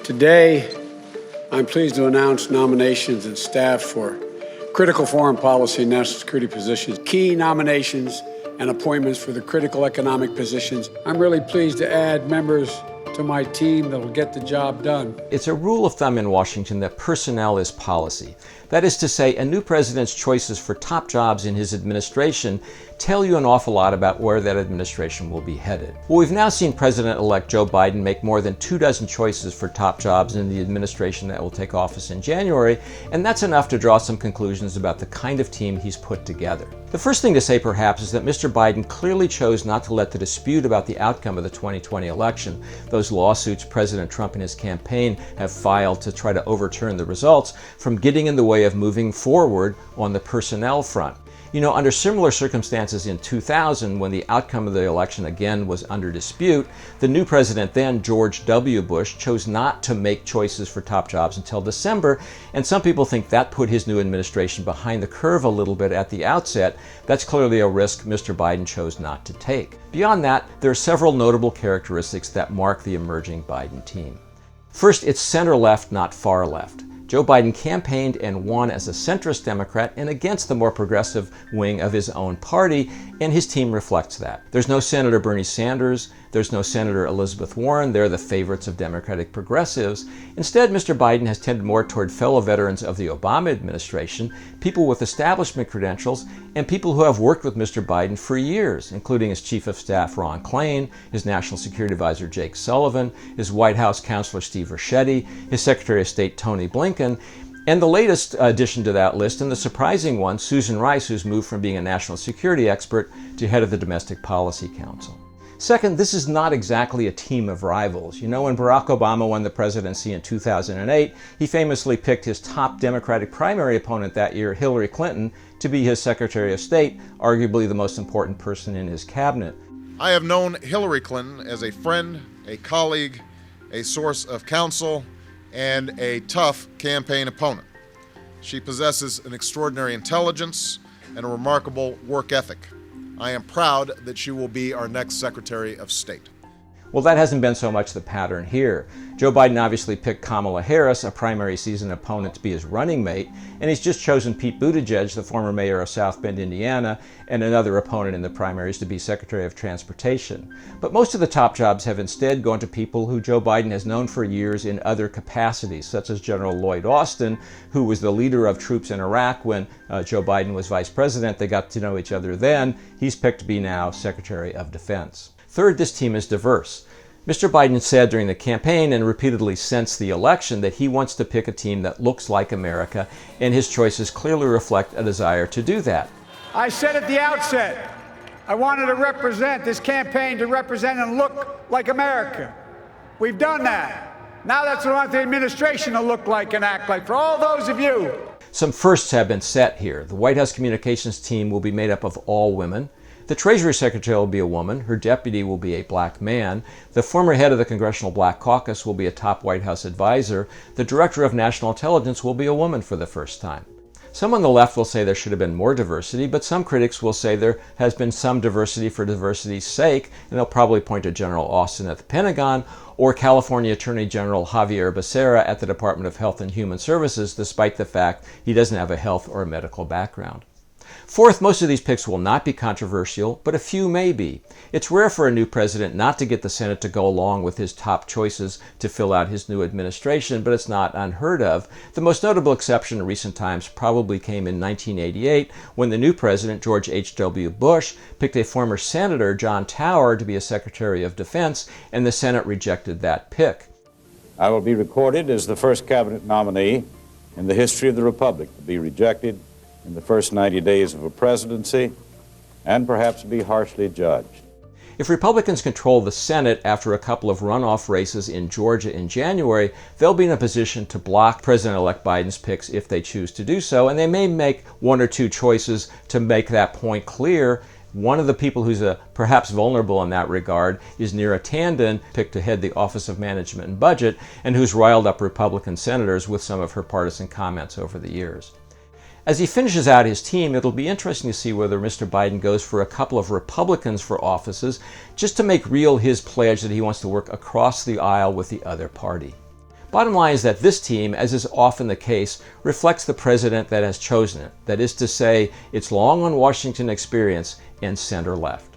Today, I'm pleased to announce nominations and staff for critical foreign policy and national security positions, key nominations and appointments for the critical economic positions. I'm really pleased to add members to my team that will get the job done. It's a rule of thumb in Washington that personnel is policy. That is to say, a new president's choices for top jobs in his administration tell you an awful lot about where that administration will be headed. Well, we've now seen President-elect Joe Biden make more than 24 choices for top jobs in the administration that will take office in January, and that's enough to draw some conclusions about the kind of team he's put together. The first thing to say, perhaps, is that Mr. Biden clearly chose not to let the dispute about the outcome of the 2020 election, those lawsuits President Trump and his campaign have filed to try to overturn the results, from getting in the way of moving forward on the personnel front. You know, under similar circumstances in 2000, when the outcome of the election again was under dispute, the new president then, George W. Bush, chose not to make choices for top jobs until December, and some people think that put his new administration behind the curve a little bit at the outset. That's clearly a risk Mr. Biden chose not to take. Beyond that, there are several notable characteristics that mark the emerging Biden team. First, it's center-left, not far-left. Joe Biden campaigned and won as a centrist Democrat and against the more progressive wing of his own party, and his team reflects that. There's no Senator Bernie Sanders, there's no Senator Elizabeth Warren, they're the favorites of Democratic progressives. Instead, Mr. Biden has tended more toward fellow veterans of the Obama administration, people with establishment credentials, and people who have worked with Mr. Biden for years, including his Chief of Staff Ron Klain, his National Security Advisor Jake Sullivan, his White House counselor Steve Ricchetti, his Secretary of State Tony Blinken, and the latest addition to that list, and the surprising one, Susan Rice, who's moved from being a national security expert to head of the Domestic Policy Council. Second, this is not exactly a team of rivals. You know, when Barack Obama won the presidency in 2008, he famously picked his top Democratic primary opponent that year, Hillary Clinton, to be his Secretary of State, arguably the most important person in his cabinet. I have known Hillary Clinton as a friend, a colleague, a source of counsel, and a tough campaign opponent. She possesses an extraordinary intelligence and a remarkable work ethic. I am proud that she will be our next Secretary of State. Well, that hasn't been so much the pattern here. Joe Biden obviously picked Kamala Harris, a primary season opponent, to be his running mate, and he's just chosen Pete Buttigieg, the former mayor of South Bend, Indiana, and another opponent in the primaries, to be Secretary of Transportation. But most of the top jobs have instead gone to people who Joe Biden has known for years in other capacities, such as General Lloyd Austin, who was the leader of troops in Iraq when Joe Biden was vice president. They got to know each other then. He's picked to be now Secretary of Defense. Third, this team is diverse. Mr. Biden said during the campaign and repeatedly since the election that he wants to pick a team that looks like America, and his choices clearly reflect a desire to do that. I said at the outset, I wanted to represent this campaign to represent and look like America. We've done that. Now that's what I want the administration to look like and act like for all those of you. Some firsts have been set here. The White House communications team will be made up of all women. The Treasury Secretary will be a woman. Her deputy will be a black man. The former head of the Congressional Black Caucus will be a top White House advisor. The Director of National Intelligence will be a woman for the first time. Some on the left will say there should have been more diversity, but some critics will say there has been some diversity for diversity's sake, and they'll probably point to General Austin at the Pentagon or California Attorney General Javier Becerra at the Department of Health and Human Services, despite the fact he doesn't have a health or a medical background. Fourth, most of these picks will not be controversial, but a few may be. It's rare for a new president not to get the Senate to go along with his top choices to fill out his new administration, but it's not unheard of. The most notable exception in recent times probably came in 1988, when the new president, George H.W. Bush, picked a former Senator, John Tower, to be a Secretary of Defense, and the Senate rejected that pick. I will be recorded as the first cabinet nominee in the history of the Republic to be rejected in the first 90 days of a presidency, and perhaps be harshly judged. If Republicans control the Senate after a couple of runoff races in Georgia in January, they'll be in a position to block President-elect Biden's picks if they choose to do so, and they may make one or two choices to make that point clear. One of the people who's perhaps vulnerable in that regard is Neera Tanden, picked to head the Office of Management and Budget, and who's riled up Republican senators with some of her partisan comments over the years. As he finishes out his team, it'll be interesting to see whether Mr. Biden goes for a couple of Republicans for offices just to make real his pledge that he wants to work across the aisle with the other party. Bottom line is that this team, as is often the case, reflects the president that has chosen it. That is to say, it's long on Washington experience and center left.